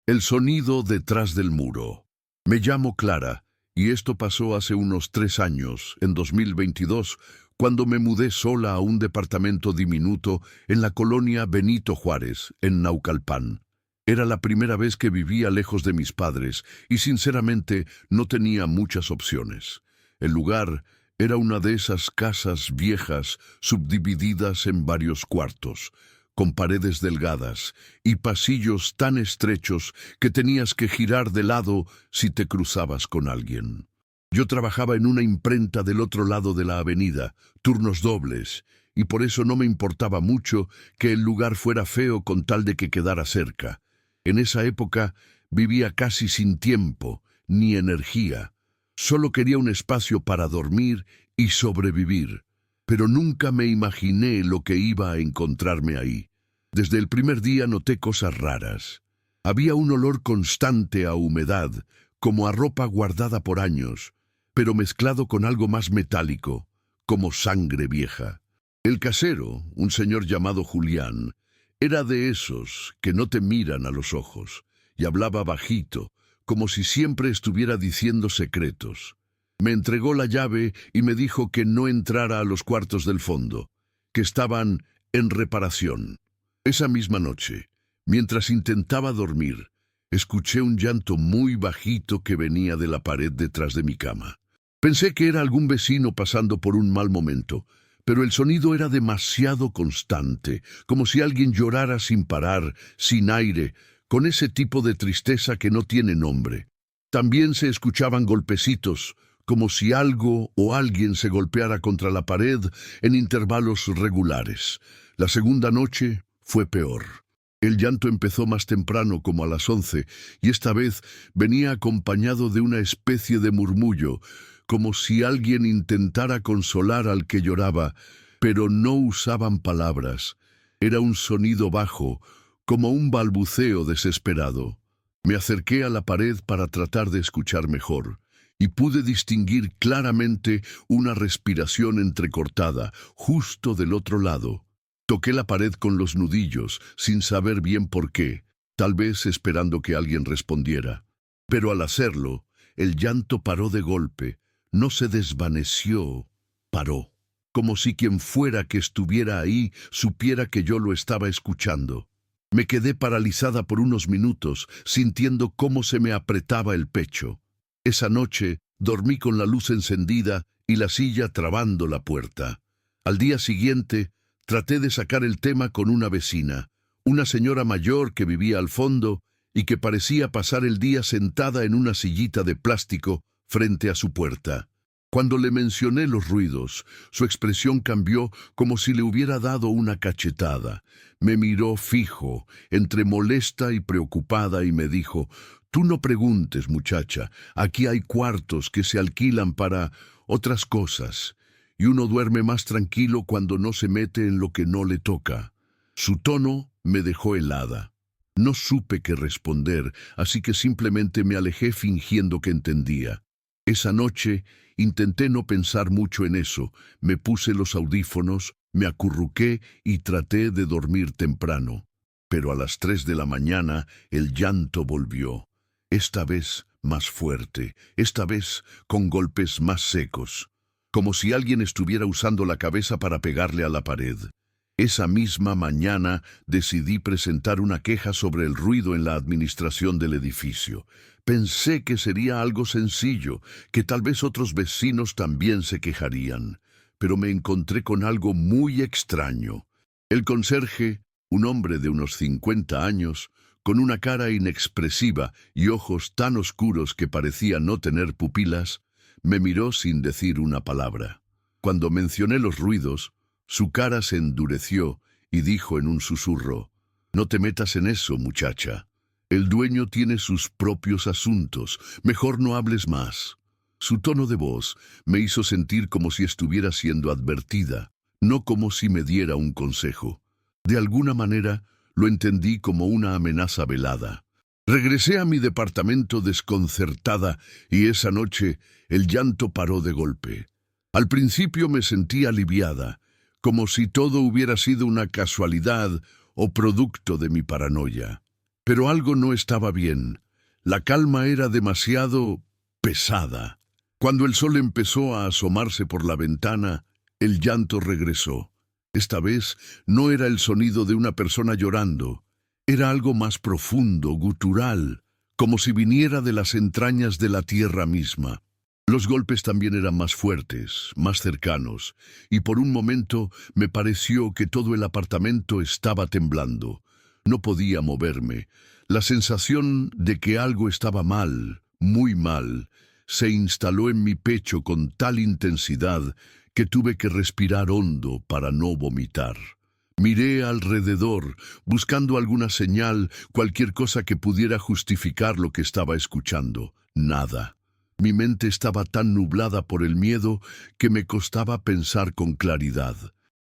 El sonido detrás del muro. Me llamo Clara, y esto pasó hace unos 3 años, en 2022, cuando me mudé sola a un departamento diminuto en la colonia Benito Juárez, en Naucalpan. Era la primera vez que vivía lejos de mis padres, y sinceramente no tenía muchas opciones. El lugar era una de esas casas viejas, subdivididas en varios cuartos, con paredes delgadas y pasillos tan estrechos que tenías que girar de lado si te cruzabas con alguien. Yo trabajaba en una imprenta del otro lado de la avenida, turnos dobles, y por eso no me importaba mucho que el lugar fuera feo con tal de que quedara cerca. En esa época vivía casi sin tiempo ni energía. Solo quería un espacio para dormir y sobrevivir, pero nunca me imaginé lo que iba a encontrarme ahí. Desde el primer día noté cosas raras. Había un olor constante a humedad, como a ropa guardada por años, pero mezclado con algo más metálico, como sangre vieja. El casero, un señor llamado Julián, era de esos que no te miran a los ojos, y hablaba bajito, como si siempre estuviera diciendo secretos. Me entregó la llave y me dijo que no entrara a los cuartos del fondo, que estaban en reparación. Esa misma noche, mientras intentaba dormir, escuché un llanto muy bajito que venía de la pared detrás de mi cama. Pensé que era algún vecino pasando por un mal momento, pero el sonido era demasiado constante, como si alguien llorara sin parar, sin aire, con ese tipo de tristeza que no tiene nombre. También se escuchaban golpecitos, como si algo o alguien se golpeara contra la pared en intervalos regulares. La segunda noche fue peor. El llanto empezó más temprano, como a las 11, y esta vez venía acompañado de una especie de murmullo, como si alguien intentara consolar al que lloraba, pero no usaban palabras. Era un sonido bajo, como un balbuceo desesperado. Me acerqué a la pared para tratar de escuchar mejor, y pude distinguir claramente una respiración entrecortada, justo del otro lado. Toqué la pared con los nudillos, sin saber bien por qué, tal vez esperando que alguien respondiera. Pero al hacerlo, el llanto paró de golpe, no se desvaneció, paró, como si quien fuera que estuviera ahí supiera que yo lo estaba escuchando. Me quedé paralizada por unos minutos, sintiendo cómo se me apretaba el pecho. Esa noche dormí con la luz encendida y la silla trabando la puerta. Al día siguiente, traté de sacar el tema con una vecina, una señora mayor que vivía al fondo y que parecía pasar el día sentada en una sillita de plástico frente a su puerta. Cuando le mencioné los ruidos, su expresión cambió como si le hubiera dado una cachetada. Me miró fijo, entre molesta y preocupada, y me dijo: «Tú no preguntes, muchacha, aquí hay cuartos que se alquilan para otras cosas, y uno duerme más tranquilo cuando no se mete en lo que no le toca». Su tono me dejó helada. No supe qué responder, así que simplemente me alejé fingiendo que entendía. Esa noche intenté no pensar mucho en eso. Me puse los audífonos, me acurruqué y traté de dormir temprano. Pero a las 3 de la mañana el llanto volvió. Esta vez más fuerte, esta vez con golpes más secos, como si alguien estuviera usando la cabeza para pegarle a la pared. Esa misma mañana decidí presentar una queja sobre el ruido en la administración del edificio. Pensé que sería algo sencillo, que tal vez otros vecinos también se quejarían, pero me encontré con algo muy extraño. El conserje, un hombre de unos 50 años, con una cara inexpresiva y ojos tan oscuros que parecía no tener pupilas, me miró sin decir una palabra. Cuando mencioné los ruidos, su cara se endureció y dijo en un susurro: «No te metas en eso, muchacha. El dueño tiene sus propios asuntos. Mejor no hables más». Su tono de voz me hizo sentir como si estuviera siendo advertida, no como si me diera un consejo. De alguna manera, lo entendí como una amenaza velada. Regresé a mi departamento desconcertada y esa noche el llanto paró de golpe. Al principio me sentí aliviada, como si todo hubiera sido una casualidad o producto de mi paranoia. Pero algo no estaba bien. La calma era demasiado pesada. Cuando el sol empezó a asomarse por la ventana, el llanto regresó. Esta vez no era el sonido de una persona llorando. Era algo más profundo, gutural, como si viniera de las entrañas de la tierra misma. Los golpes también eran más fuertes, más cercanos, y por un momento me pareció que todo el apartamento estaba temblando. No podía moverme. La sensación de que algo estaba mal, muy mal, se instaló en mi pecho con tal intensidad que tuve que respirar hondo para no vomitar. Miré alrededor, buscando alguna señal, cualquier cosa que pudiera justificar lo que estaba escuchando. Nada. Mi mente estaba tan nublada por el miedo que me costaba pensar con claridad.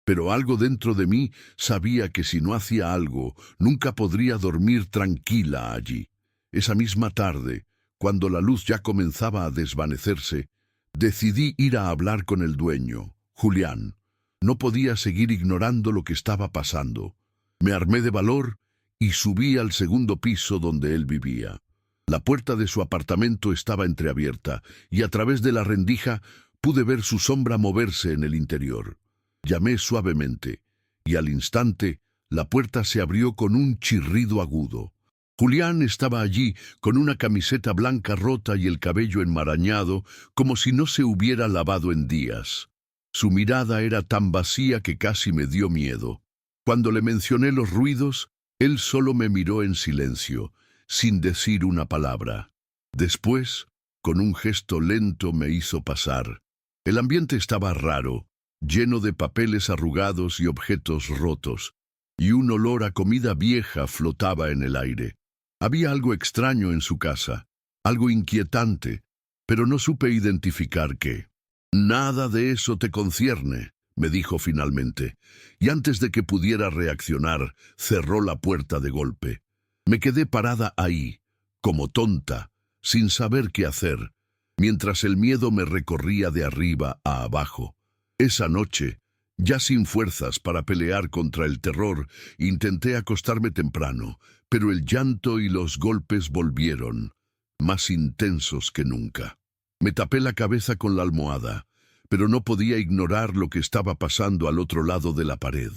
Pero algo dentro de mí sabía que si no hacía algo, nunca podría dormir tranquila allí. Esa misma tarde, cuando la luz ya comenzaba a desvanecerse, decidí ir a hablar con el dueño, Julián. No podía seguir ignorando lo que estaba pasando. Me armé de valor y subí al segundo piso donde él vivía. La puerta de su apartamento estaba entreabierta y a través de la rendija pude ver su sombra moverse en el interior. Llamé suavemente y al instante la puerta se abrió con un chirrido agudo. Julián estaba allí con una camiseta blanca rota y el cabello enmarañado como si no se hubiera lavado en días. Su mirada era tan vacía que casi me dio miedo. Cuando le mencioné los ruidos, él solo me miró en silencio, sin decir una palabra. Después, con un gesto lento me hizo pasar. El ambiente estaba raro, lleno de papeles arrugados y objetos rotos, y un olor a comida vieja flotaba en el aire. Había algo extraño en su casa, algo inquietante, pero no supe identificar qué. «Nada de eso te concierne», me dijo finalmente, y antes de que pudiera reaccionar, cerró la puerta de golpe. Me quedé parada ahí, como tonta, sin saber qué hacer, mientras el miedo me recorría de arriba a abajo. Esa noche, ya sin fuerzas para pelear contra el terror, intenté acostarme temprano, pero el llanto y los golpes volvieron, más intensos que nunca. Me tapé la cabeza con la almohada, pero no podía ignorar lo que estaba pasando al otro lado de la pared.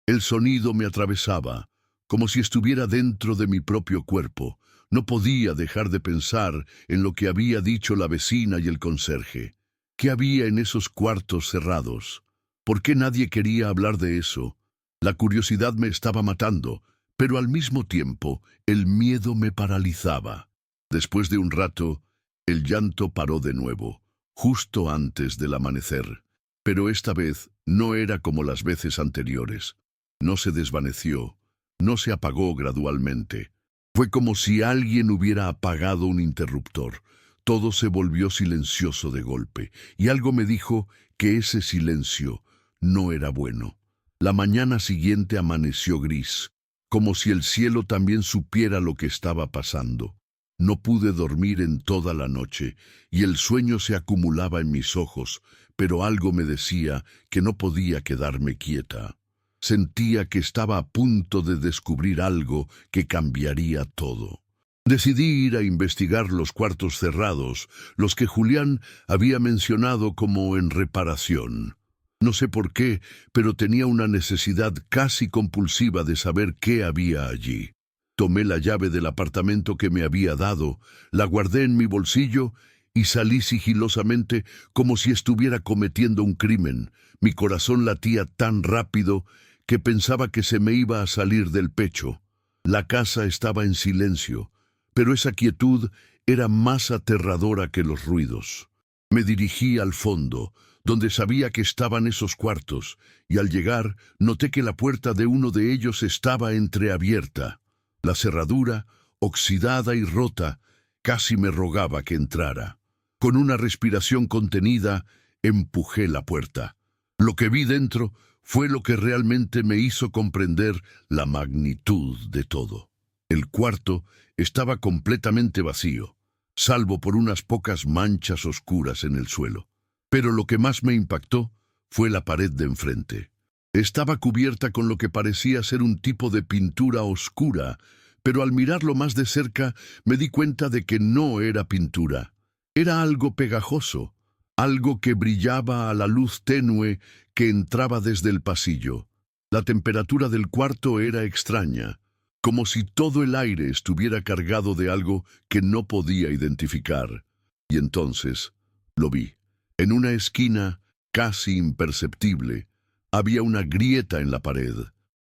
El sonido me atravesaba, como si estuviera dentro de mi propio cuerpo. No podía dejar de pensar en lo que había dicho la vecina y el conserje. ¿Qué había en esos cuartos cerrados? ¿Por qué nadie quería hablar de eso? La curiosidad me estaba matando, pero al mismo tiempo el miedo me paralizaba. Después de un rato, el llanto paró de nuevo, justo antes del amanecer. Pero esta vez no era como las veces anteriores. No se desvaneció, no se apagó gradualmente. Fue como si alguien hubiera apagado un interruptor. Todo se volvió silencioso de golpe, y algo me dijo que ese silencio no era bueno. La mañana siguiente amaneció gris, como si el cielo también supiera lo que estaba pasando. No pude dormir en toda la noche, y el sueño se acumulaba en mis ojos, pero algo me decía que no podía quedarme quieta. Sentía que estaba a punto de descubrir algo que cambiaría todo. Decidí ir a investigar los cuartos cerrados, los que Julián había mencionado como en reparación. No sé por qué, pero tenía una necesidad casi compulsiva de saber qué había allí. Tomé la llave del apartamento que me había dado, la guardé en mi bolsillo y salí sigilosamente como si estuviera cometiendo un crimen. Mi corazón latía tan rápido que pensaba que se me iba a salir del pecho. La casa estaba en silencio, pero esa quietud era más aterradora que los ruidos. Me dirigí al fondo, donde sabía que estaban esos cuartos, y al llegar noté que la puerta de uno de ellos estaba entreabierta. La cerradura, oxidada y rota, casi me rogaba que entrara. Con una respiración contenida, empujé la puerta. Lo que vi dentro fue lo que realmente me hizo comprender la magnitud de todo. El cuarto estaba completamente vacío, salvo por unas pocas manchas oscuras en el suelo. Pero lo que más me impactó fue la pared de enfrente. Estaba cubierta con lo que parecía ser un tipo de pintura oscura, pero al mirarlo más de cerca me di cuenta de que no era pintura. Era algo pegajoso, algo que brillaba a la luz tenue que entraba desde el pasillo. La temperatura del cuarto era extraña, como si todo el aire estuviera cargado de algo que no podía identificar. Y entonces lo vi. En una esquina, casi imperceptible, había una grieta en la pared.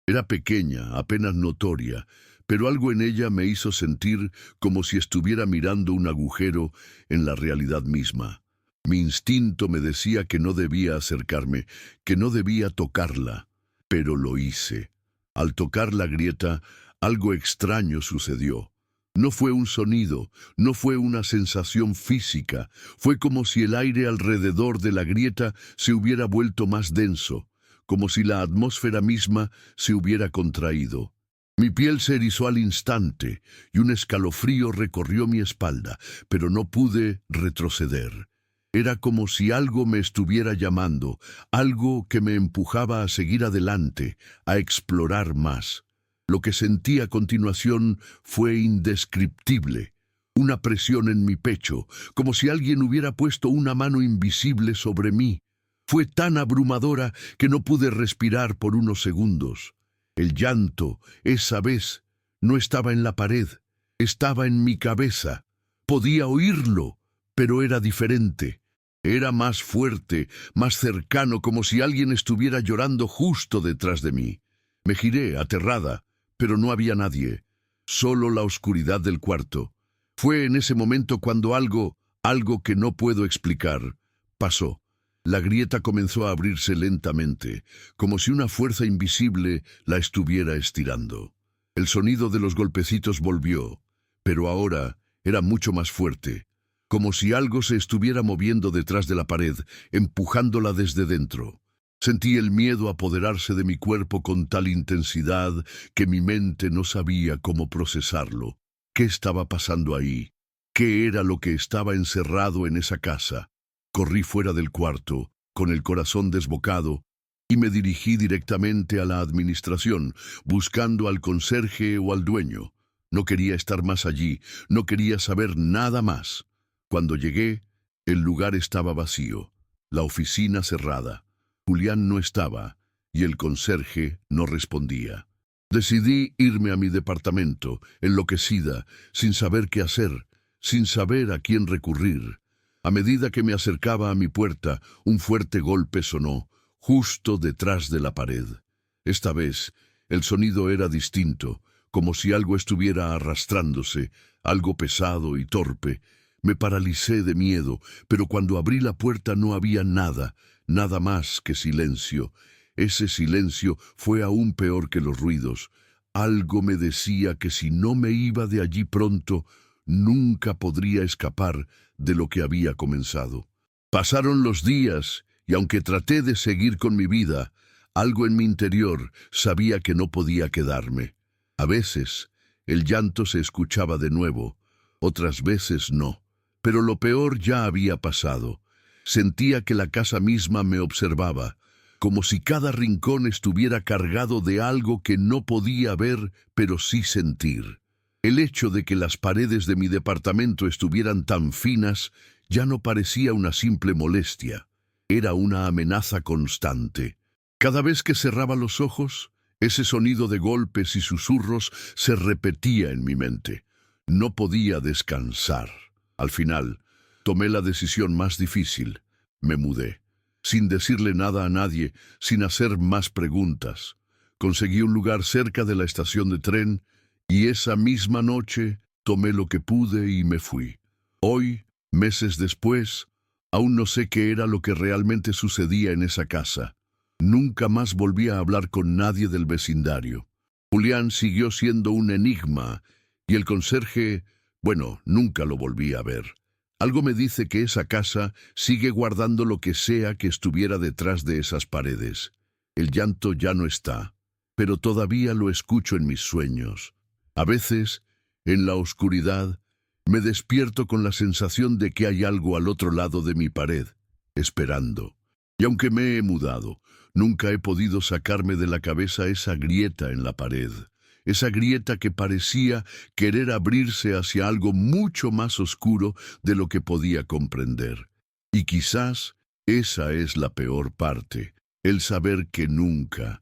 Era pequeña, apenas notoria, pero algo en ella me hizo sentir como si estuviera mirando un agujero en la realidad misma. Mi instinto me decía que no debía acercarme, que no debía tocarla, pero lo hice. Al tocar la grieta, algo extraño sucedió. No fue un sonido, no fue una sensación física, fue como si el aire alrededor de la grieta se hubiera vuelto más denso, como si la atmósfera misma se hubiera contraído. Mi piel se erizó al instante y un escalofrío recorrió mi espalda, pero no pude retroceder. Era como si algo me estuviera llamando, algo que me empujaba a seguir adelante, a explorar más. Lo que sentí a continuación fue indescriptible, una presión en mi pecho, como si alguien hubiera puesto una mano invisible sobre mí. Fue tan abrumadora que no pude respirar por unos segundos. El llanto, esa vez, no estaba en la pared, estaba en mi cabeza. Podía oírlo, pero era diferente. Era más fuerte, más cercano, como si alguien estuviera llorando justo detrás de mí. Me giré, aterrada, pero no había nadie, solo la oscuridad del cuarto. Fue en ese momento cuando algo que no puedo explicar, pasó. La grieta comenzó a abrirse lentamente, como si una fuerza invisible la estuviera estirando. El sonido de los golpecitos volvió, pero ahora era mucho más fuerte, como si algo se estuviera moviendo detrás de la pared, empujándola desde dentro. Sentí el miedo apoderarse de mi cuerpo con tal intensidad que mi mente no sabía cómo procesarlo. ¿Qué estaba pasando ahí? ¿Qué era lo que estaba encerrado en esa casa? Corrí fuera del cuarto, con el corazón desbocado, y me dirigí directamente a la administración, buscando al conserje o al dueño. No quería estar más allí, no quería saber nada más. Cuando llegué, el lugar estaba vacío, la oficina cerrada. Julián no estaba, y el conserje no respondía. Decidí irme a mi departamento, enloquecida, sin saber qué hacer, sin saber a quién recurrir. A medida que me acercaba a mi puerta, un fuerte golpe sonó, justo detrás de la pared. Esta vez, el sonido era distinto, como si algo estuviera arrastrándose, algo pesado y torpe. Me paralicé de miedo, pero cuando abrí la puerta no había nada, nada más que silencio. Ese silencio fue aún peor que los ruidos. Algo me decía que si no me iba de allí pronto, nunca podría escapar de lo que había comenzado. Pasaron los días, y aunque traté de seguir con mi vida, algo en mi interior sabía que no podía quedarme. A veces, el llanto se escuchaba de nuevo, otras veces no. Pero lo peor ya había pasado. Sentía que la casa misma me observaba, como si cada rincón estuviera cargado de algo que no podía ver, pero sí sentir. El hecho de que las paredes de mi departamento estuvieran tan finas ya no parecía una simple molestia. Era una amenaza constante. Cada vez que cerraba los ojos, ese sonido de golpes y susurros se repetía en mi mente. No podía descansar. Al final, tomé la decisión más difícil. Me mudé, sin decirle nada a nadie, sin hacer más preguntas. Conseguí un lugar cerca de la estación de tren y esa misma noche tomé lo que pude y me fui. Hoy, meses después, aún no sé qué era lo que realmente sucedía en esa casa. Nunca más volví a hablar con nadie del vecindario. Julián siguió siendo un enigma y el conserje, bueno, nunca lo volví a ver. Algo me dice que esa casa sigue guardando lo que sea que estuviera detrás de esas paredes. El llanto ya no está, pero todavía lo escucho en mis sueños. A veces, en la oscuridad, me despierto con la sensación de que hay algo al otro lado de mi pared, esperando. Y aunque me he mudado, nunca he podido sacarme de la cabeza esa grieta en la pared, esa grieta que parecía querer abrirse hacia algo mucho más oscuro de lo que podía comprender. Y quizás esa es la peor parte, el saber que nunca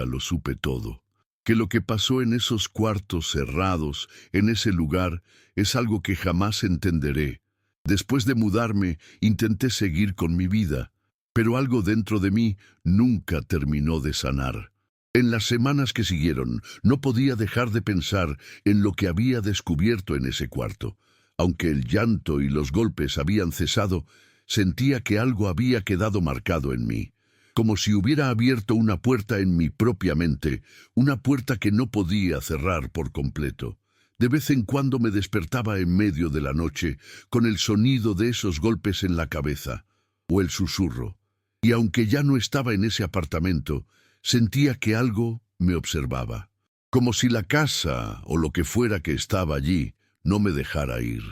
lo supe todo. Que lo que pasó en esos cuartos cerrados, en ese lugar, es algo que jamás entenderé. Después de mudarme, intenté seguir con mi vida, pero algo dentro de mí nunca terminó de sanar. En las semanas que siguieron, no podía dejar de pensar en lo que había descubierto en ese cuarto. Aunque el llanto y los golpes habían cesado, sentía que algo había quedado marcado en mí. Como si hubiera abierto una puerta en mi propia mente, una puerta que no podía cerrar por completo. De vez en cuando me despertaba en medio de la noche con el sonido de esos golpes en la cabeza, o el susurro, y aunque ya no estaba en ese apartamento, sentía que algo me observaba, como si la casa o lo que fuera que estaba allí no me dejara ir.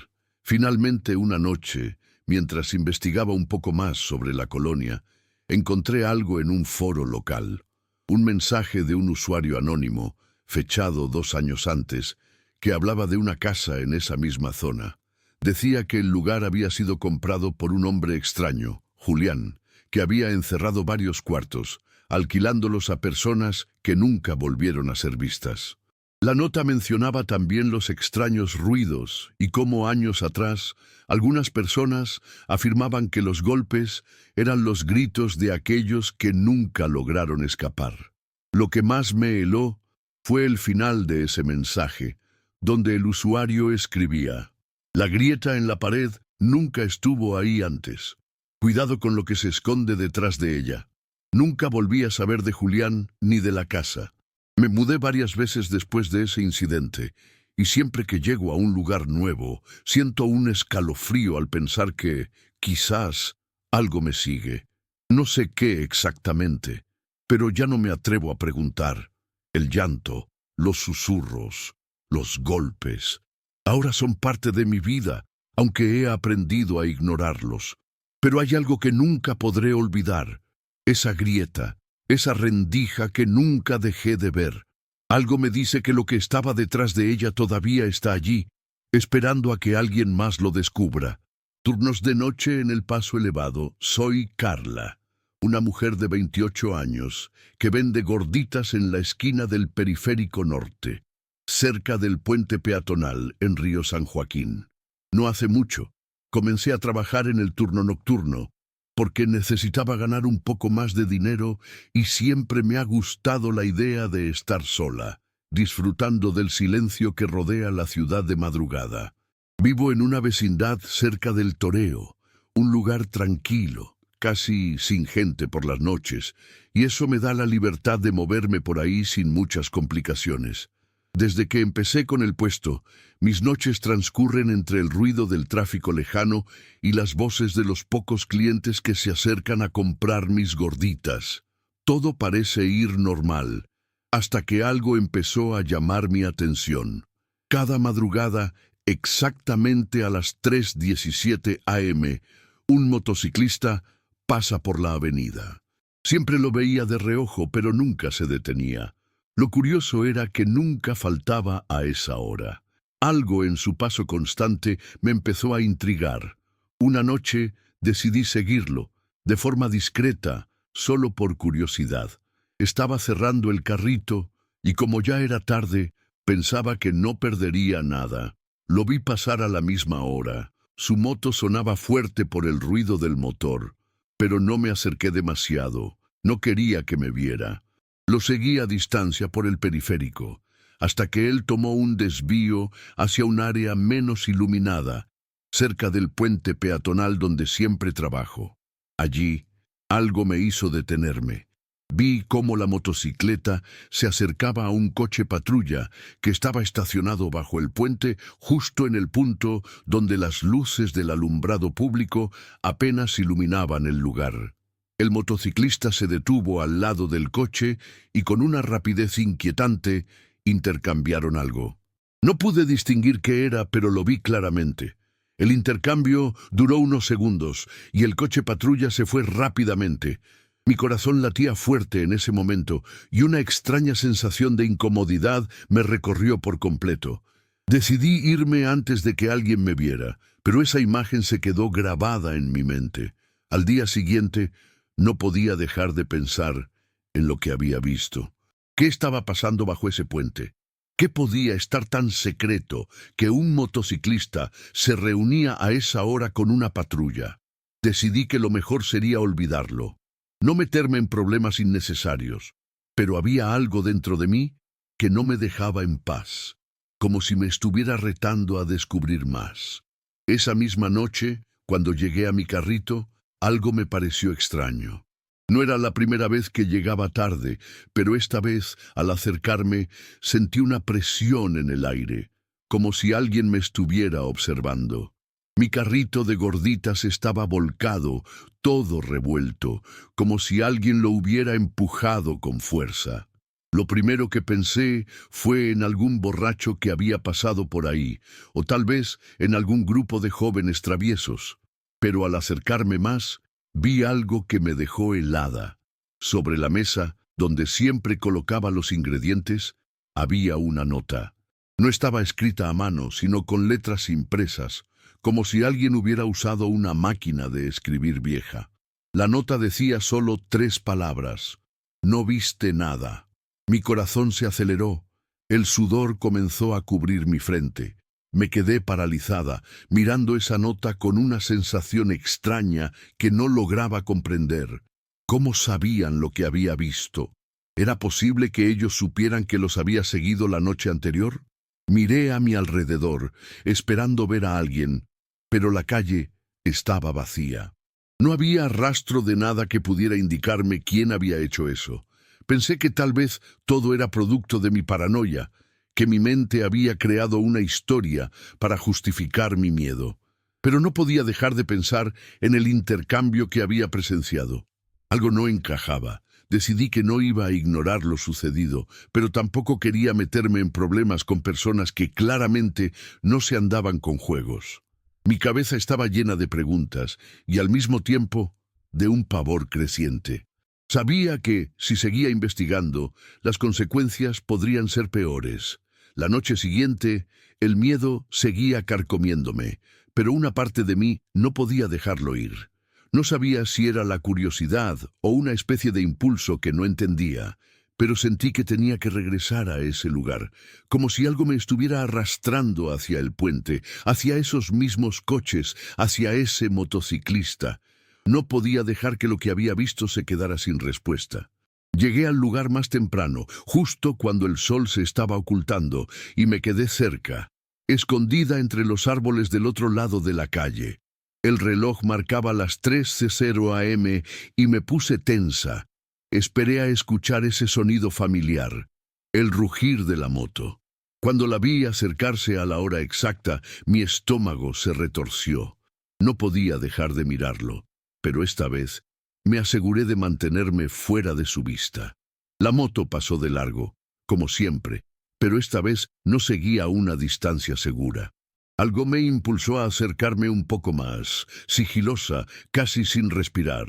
Finalmente, una noche, mientras investigaba un poco más sobre la colonia, encontré algo en un foro local, un mensaje de un usuario anónimo, fechado 2 años antes, que hablaba de una casa en esa misma zona. Decía que el lugar había sido comprado por un hombre extraño, Julián, que había encerrado varios cuartos, alquilándolos a personas que nunca volvieron a ser vistas. La nota mencionaba también los extraños ruidos y cómo años atrás algunas personas afirmaban que los golpes eran los gritos de aquellos que nunca lograron escapar. Lo que más me heló fue el final de ese mensaje, donde el usuario escribía: «La grieta en la pared nunca estuvo ahí antes. Cuidado con lo que se esconde detrás de ella». Nunca volví a saber de Julián ni de la casa. Me mudé varias veces después de ese incidente, y siempre que llego a un lugar nuevo, siento un escalofrío al pensar que, quizás, algo me sigue. No sé qué exactamente, pero ya no me atrevo a preguntar. El llanto, los susurros, los golpes, ahora son parte de mi vida, aunque he aprendido a ignorarlos. Pero hay algo que nunca podré olvidar, esa grieta, esa rendija que nunca dejé de ver. Algo me dice que lo que estaba detrás de ella todavía está allí, esperando a que alguien más lo descubra. Turnos de noche en el paso elevado. Soy Carla, una mujer de 28 años que vende gorditas en la esquina del Periférico Norte, cerca del puente peatonal en Río San Joaquín. No hace mucho, comencé a trabajar en el turno nocturno, porque necesitaba ganar un poco más de dinero y siempre me ha gustado la idea de estar sola, disfrutando del silencio que rodea la ciudad de madrugada. Vivo en una vecindad cerca del Toreo, un lugar tranquilo, casi sin gente por las noches, y eso me da la libertad de moverme por ahí sin muchas complicaciones. Desde que empecé con el puesto, mis noches transcurren entre el ruido del tráfico lejano y las voces de los pocos clientes que se acercan a comprar mis gorditas. Todo parece ir normal, hasta que algo empezó a llamar mi atención. Cada madrugada, exactamente a las 3:17 am, un motociclista pasa por la avenida. Siempre lo veía de reojo, pero nunca se detenía. Lo curioso era que nunca faltaba a esa hora. Algo en su paso constante me empezó a intrigar. Una noche decidí seguirlo, de forma discreta, solo por curiosidad. Estaba cerrando el carrito y como ya era tarde, pensaba que no perdería nada. Lo vi pasar a la misma hora. Su moto sonaba fuerte por el ruido del motor, pero no me acerqué demasiado. No quería que me viera. Lo seguí a distancia por el periférico, hasta que él tomó un desvío hacia un área menos iluminada, cerca del puente peatonal donde siempre trabajo. Allí, algo me hizo detenerme. Vi cómo la motocicleta se acercaba a un coche patrulla que estaba estacionado bajo el puente justo en el punto donde las luces del alumbrado público apenas iluminaban el lugar. El motociclista se detuvo al lado del coche y con una rapidez inquietante intercambiaron algo. No pude distinguir qué era, pero lo vi claramente. El intercambio duró unos segundos y el coche patrulla se fue rápidamente. Mi corazón latía fuerte en ese momento y una extraña sensación de incomodidad me recorrió por completo. Decidí irme antes de que alguien me viera, pero esa imagen se quedó grabada en mi mente. Al día siguiente, no podía dejar de pensar en lo que había visto. ¿Qué estaba pasando bajo ese puente? ¿Qué podía estar tan secreto que un motociclista se reunía a esa hora con una patrulla? Decidí que lo mejor sería olvidarlo, no meterme en problemas innecesarios, pero había algo dentro de mí que no me dejaba en paz, como si me estuviera retando a descubrir más. Esa misma noche, cuando llegué a mi carrito, algo me pareció extraño. No era la primera vez que llegaba tarde, pero esta vez, al acercarme, sentí una presión en el aire, como si alguien me estuviera observando. Mi carrito de gorditas estaba volcado, todo revuelto, como si alguien lo hubiera empujado con fuerza. Lo primero que pensé fue en algún borracho que había pasado por ahí, o tal vez en algún grupo de jóvenes traviesos. Pero al acercarme más, vi algo que me dejó helada. Sobre la mesa, donde siempre colocaba los ingredientes, había una nota. No estaba escrita a mano, sino con letras impresas, como si alguien hubiera usado una máquina de escribir vieja. La nota decía solo 3 palabras: no viste nada. Mi corazón se aceleró. El sudor comenzó a cubrir mi frente. Me quedé paralizada, mirando esa nota con una sensación extraña que no lograba comprender. ¿Cómo sabían lo que había visto? ¿Era posible que ellos supieran que los había seguido la noche anterior? Miré a mi alrededor, esperando ver a alguien, pero la calle estaba vacía. No había rastro de nada que pudiera indicarme quién había hecho eso. Pensé que tal vez todo era producto de mi paranoia, que mi mente había creado una historia para justificar mi miedo. Pero no podía dejar de pensar en el intercambio que había presenciado. Algo no encajaba. Decidí que no iba a ignorar lo sucedido, pero tampoco quería meterme en problemas con personas que claramente no se andaban con juegos. Mi cabeza estaba llena de preguntas y al mismo tiempo de un pavor creciente. Sabía que, si seguía investigando, las consecuencias podrían ser peores. La noche siguiente, el miedo seguía carcomiéndome, pero una parte de mí no podía dejarlo ir. No sabía si era la curiosidad o una especie de impulso que no entendía, pero sentí que tenía que regresar a ese lugar, como si algo me estuviera arrastrando hacia el puente, hacia esos mismos coches, hacia ese motociclista. No podía dejar que lo que había visto se quedara sin respuesta. Llegué al lugar más temprano, justo cuando el sol se estaba ocultando, y me quedé cerca, escondida entre los árboles del otro lado de la calle. El reloj marcaba las 3:00 am y me puse tensa. Esperé a escuchar ese sonido familiar, el rugir de la moto. Cuando la vi acercarse a la hora exacta, mi estómago se retorció. No podía dejar de mirarlo, pero esta vez me aseguré de mantenerme fuera de su vista. La moto pasó de largo, como siempre, pero esta vez no seguía a una distancia segura. Algo me impulsó a acercarme un poco más, sigilosa, casi sin respirar.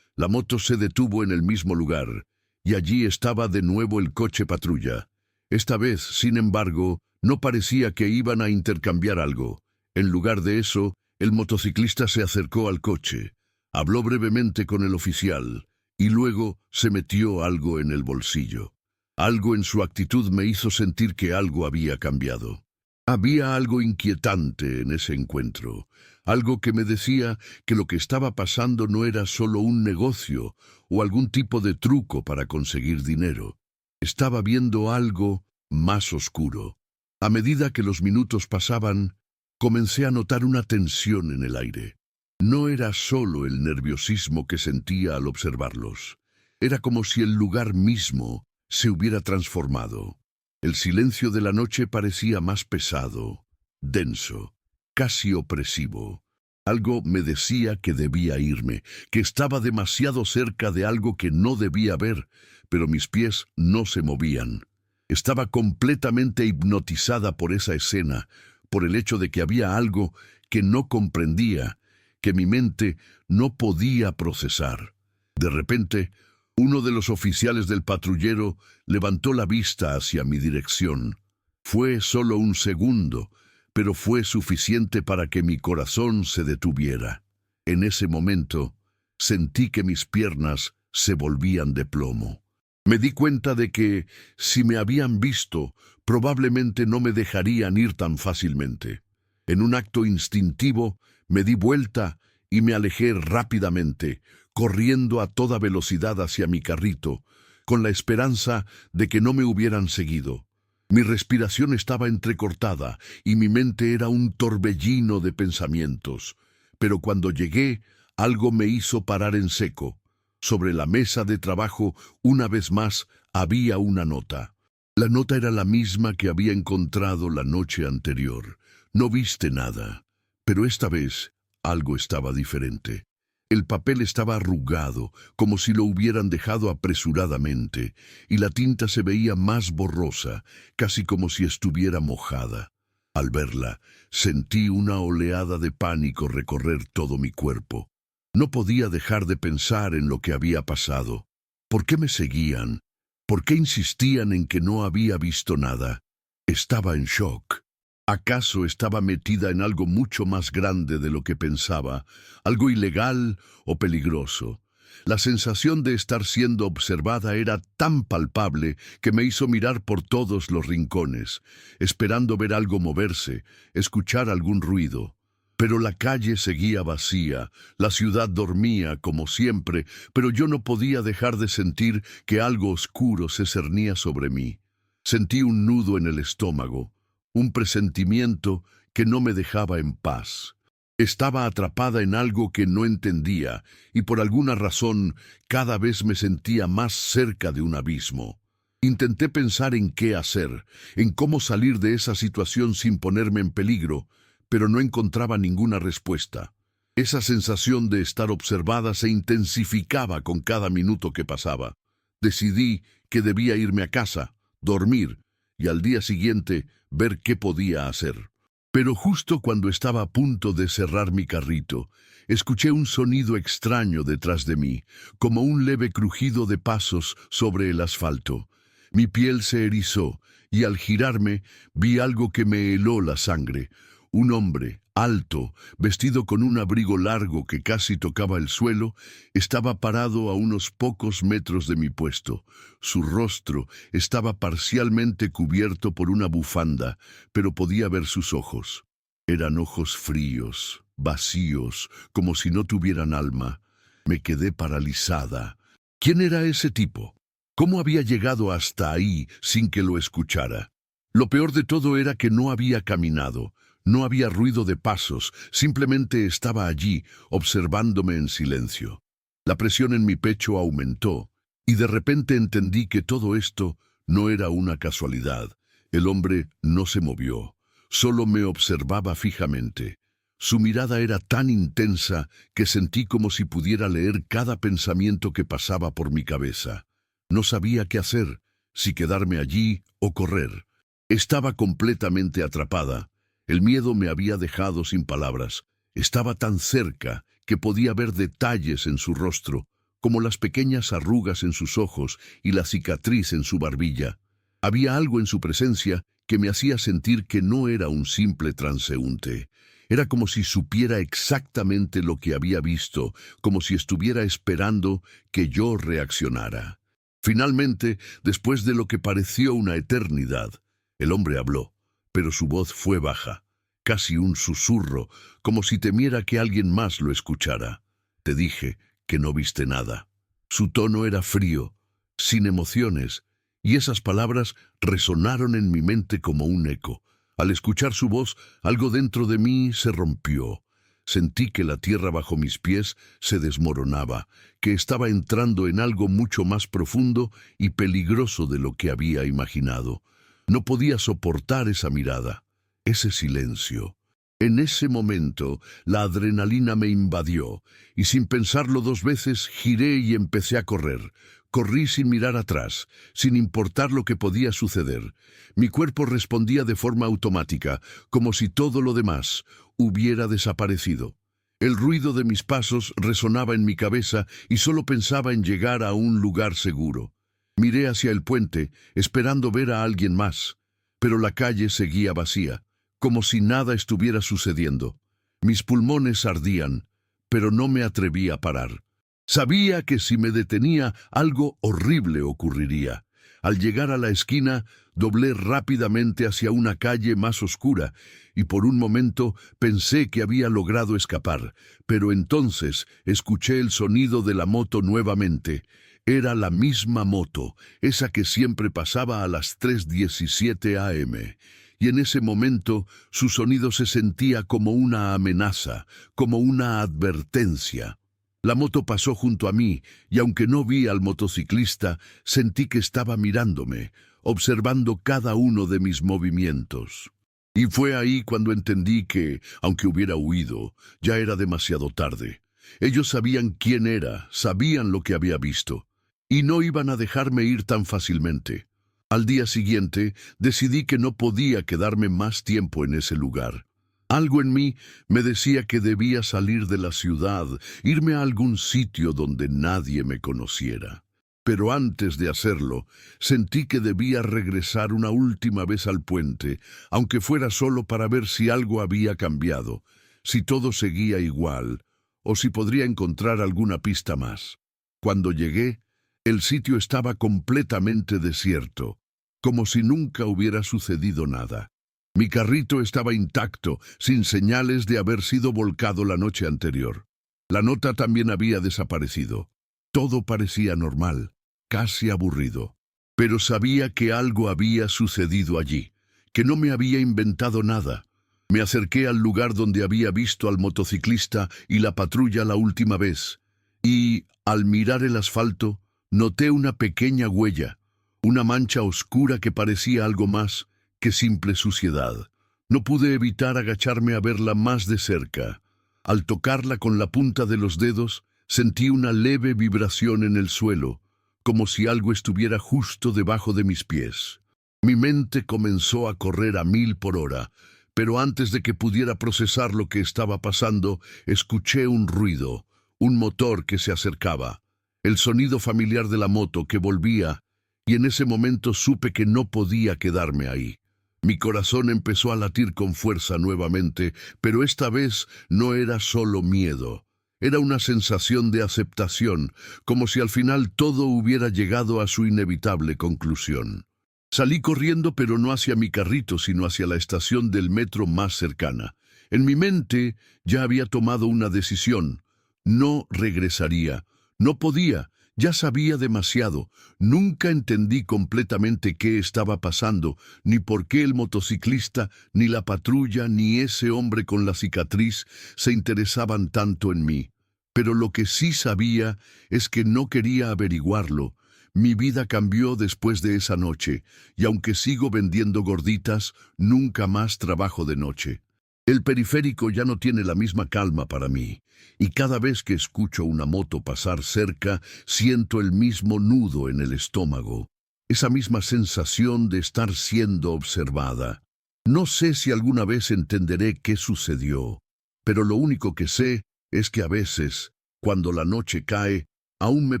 La moto se detuvo en el mismo lugar, y allí estaba de nuevo el coche patrulla. Esta vez, sin embargo, no parecía que iban a intercambiar algo. En lugar de eso, el motociclista se acercó al coche, habló brevemente con el oficial, y luego se metió algo en el bolsillo. Algo en su actitud me hizo sentir que algo había cambiado. Había algo inquietante en ese encuentro, algo que me decía que lo que estaba pasando no era solo un negocio o algún tipo de truco para conseguir dinero. Estaba viendo algo más oscuro. A medida que los minutos pasaban, comencé a notar una tensión en el aire. No era solo el nerviosismo que sentía al observarlos. Era como si el lugar mismo se hubiera transformado. El silencio de la noche parecía más pesado, denso, casi opresivo. Algo me decía que debía irme, que estaba demasiado cerca de algo que no debía ver, pero mis pies no se movían. Estaba completamente hipnotizada por esa escena, por el hecho de que había algo que no comprendía, que mi mente no podía procesar. De repente, uno de los oficiales del patrullero levantó la vista hacia mi dirección. Fue solo un segundo, pero fue suficiente para que mi corazón se detuviera. En ese momento, sentí que mis piernas se volvían de plomo. Me di cuenta de que, si me habían visto, probablemente no me dejarían ir tan fácilmente. En un acto instintivo, me di vuelta y me alejé rápidamente, corriendo a toda velocidad hacia mi carrito, con la esperanza de que no me hubieran seguido. Mi respiración estaba entrecortada y mi mente era un torbellino de pensamientos. Pero cuando llegué, algo me hizo parar en seco. Sobre la mesa de trabajo, una vez más, había una nota. La nota era la misma que había encontrado la noche anterior. No viste nada, pero esta vez algo estaba diferente. El papel estaba arrugado, como si lo hubieran dejado apresuradamente, y la tinta se veía más borrosa, casi como si estuviera mojada. Al verla, sentí una oleada de pánico recorrer todo mi cuerpo. No podía dejar de pensar en lo que había pasado. ¿Por qué me seguían? ¿Por qué insistían en que no había visto nada? Estaba en shock. ¿Acaso estaba metida en algo mucho más grande de lo que pensaba, algo ilegal o peligroso? La sensación de estar siendo observada era tan palpable que me hizo mirar por todos los rincones, esperando ver algo moverse, escuchar algún ruido. Pero la calle seguía vacía, la ciudad dormía como siempre, pero yo no podía dejar de sentir que algo oscuro se cernía sobre mí. Sentí un nudo en el estómago, un presentimiento que no me dejaba en paz. Estaba atrapada en algo que no entendía y por alguna razón cada vez me sentía más cerca de un abismo. Intenté pensar en qué hacer, en cómo salir de esa situación sin ponerme en peligro, pero no encontraba ninguna respuesta. Esa sensación de estar observada se intensificaba con cada minuto que pasaba. Decidí que debía irme a casa, dormir, y al día siguiente ver qué podía hacer. Pero justo cuando estaba a punto de cerrar mi carrito, escuché un sonido extraño detrás de mí, como un leve crujido de pasos sobre el asfalto. Mi piel se erizó, y al girarme vi algo que me heló la sangre. Un hombre, alto, vestido con un abrigo largo que casi tocaba el suelo, estaba parado a unos pocos metros de mi puesto. Su rostro estaba parcialmente cubierto por una bufanda, pero podía ver sus ojos. Eran ojos fríos, vacíos, como si no tuvieran alma. Me quedé paralizada. ¿Quién era ese tipo? ¿Cómo había llegado hasta ahí sin que lo escuchara? Lo peor de todo era que no había caminado. No había ruido de pasos, simplemente estaba allí, observándome en silencio. La presión en mi pecho aumentó, y de repente entendí que todo esto no era una casualidad. El hombre no se movió, solo me observaba fijamente. Su mirada era tan intensa que sentí como si pudiera leer cada pensamiento que pasaba por mi cabeza. No sabía qué hacer, si quedarme allí o correr. Estaba completamente atrapada. El miedo me había dejado sin palabras. Estaba tan cerca que podía ver detalles en su rostro, como las pequeñas arrugas en sus ojos y la cicatriz en su barbilla. Había algo en su presencia que me hacía sentir que no era un simple transeúnte. Era como si supiera exactamente lo que había visto, como si estuviera esperando que yo reaccionara. Finalmente, después de lo que pareció una eternidad, el hombre habló. Pero su voz fue baja, casi un susurro, como si temiera que alguien más lo escuchara. Te dije que no viste nada. Su tono era frío, sin emociones, y esas palabras resonaron en mi mente como un eco. Al escuchar su voz, algo dentro de mí se rompió. Sentí que la tierra bajo mis pies se desmoronaba, que estaba entrando en algo mucho más profundo y peligroso de lo que había imaginado. No podía soportar esa mirada, ese silencio. En ese momento, la adrenalina me invadió, y sin pensarlo dos veces, giré y empecé a correr. Corrí sin mirar atrás, sin importar lo que podía suceder. Mi cuerpo respondía de forma automática, como si todo lo demás hubiera desaparecido. El ruido de mis pasos resonaba en mi cabeza y solo pensaba en llegar a un lugar seguro. Miré hacia el puente, esperando ver a alguien más, pero la calle seguía vacía, como si nada estuviera sucediendo. Mis pulmones ardían, pero no me atreví a parar. Sabía que si me detenía, algo horrible ocurriría. Al llegar a la esquina, doblé rápidamente hacia una calle más oscura y por un momento pensé que había logrado escapar, pero entonces escuché el sonido de la moto nuevamente. Era la misma moto, esa que siempre pasaba a las 3:17 a.m., y en ese momento su sonido se sentía como una amenaza, como una advertencia. La moto pasó junto a mí, y aunque no vi al motociclista, sentí que estaba mirándome, observando cada uno de mis movimientos. Y fue ahí cuando entendí que, aunque hubiera huido, ya era demasiado tarde. Ellos sabían quién era, sabían lo que había visto, y no iban a dejarme ir tan fácilmente. Al día siguiente, decidí que no podía quedarme más tiempo en ese lugar. Algo en mí me decía que debía salir de la ciudad, irme a algún sitio donde nadie me conociera. Pero antes de hacerlo, sentí que debía regresar una última vez al puente, aunque fuera solo para ver si algo había cambiado, si todo seguía igual, o si podría encontrar alguna pista más. Cuando llegué, el sitio estaba completamente desierto, como si nunca hubiera sucedido nada. Mi carrito estaba intacto, sin señales de haber sido volcado la noche anterior. La nota también había desaparecido. Todo parecía normal, casi aburrido. Pero sabía que algo había sucedido allí, que no me había inventado nada. Me acerqué al lugar donde había visto al motociclista y la patrulla la última vez, y, al mirar el asfalto, noté una pequeña huella, una mancha oscura que parecía algo más que simple suciedad. No pude evitar agacharme a verla más de cerca. Al tocarla con la punta de los dedos, sentí una leve vibración en el suelo, como si algo estuviera justo debajo de mis pies. Mi mente comenzó a correr a 1000 por hora, pero antes de que pudiera procesar lo que estaba pasando, escuché un ruido, un motor que se acercaba, el sonido familiar de la moto que volvía, y en ese momento supe que no podía quedarme ahí. Mi corazón empezó a latir con fuerza nuevamente, pero esta vez no era solo miedo. Era una sensación de aceptación, como si al final todo hubiera llegado a su inevitable conclusión. Salí corriendo, pero no hacia mi carrito, sino hacia la estación del metro más cercana. En mi mente ya había tomado una decisión. No regresaría. No podía. Ya sabía demasiado. Nunca entendí completamente qué estaba pasando, ni por qué el motociclista, ni la patrulla, ni ese hombre con la cicatriz se interesaban tanto en mí. Pero lo que sí sabía es que no quería averiguarlo. Mi vida cambió después de esa noche, y aunque sigo vendiendo gorditas, nunca más trabajo de noche. El periférico ya no tiene la misma calma para mí, y cada vez que escucho una moto pasar cerca, siento el mismo nudo en el estómago, esa misma sensación de estar siendo observada. No sé si alguna vez entenderé qué sucedió, pero lo único que sé es que a veces, cuando la noche cae, aún me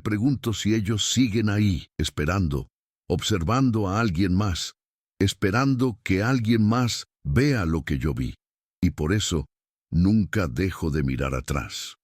pregunto si ellos siguen ahí, esperando, observando a alguien más, esperando que alguien más vea lo que yo vi. Y por eso nunca dejo de mirar atrás.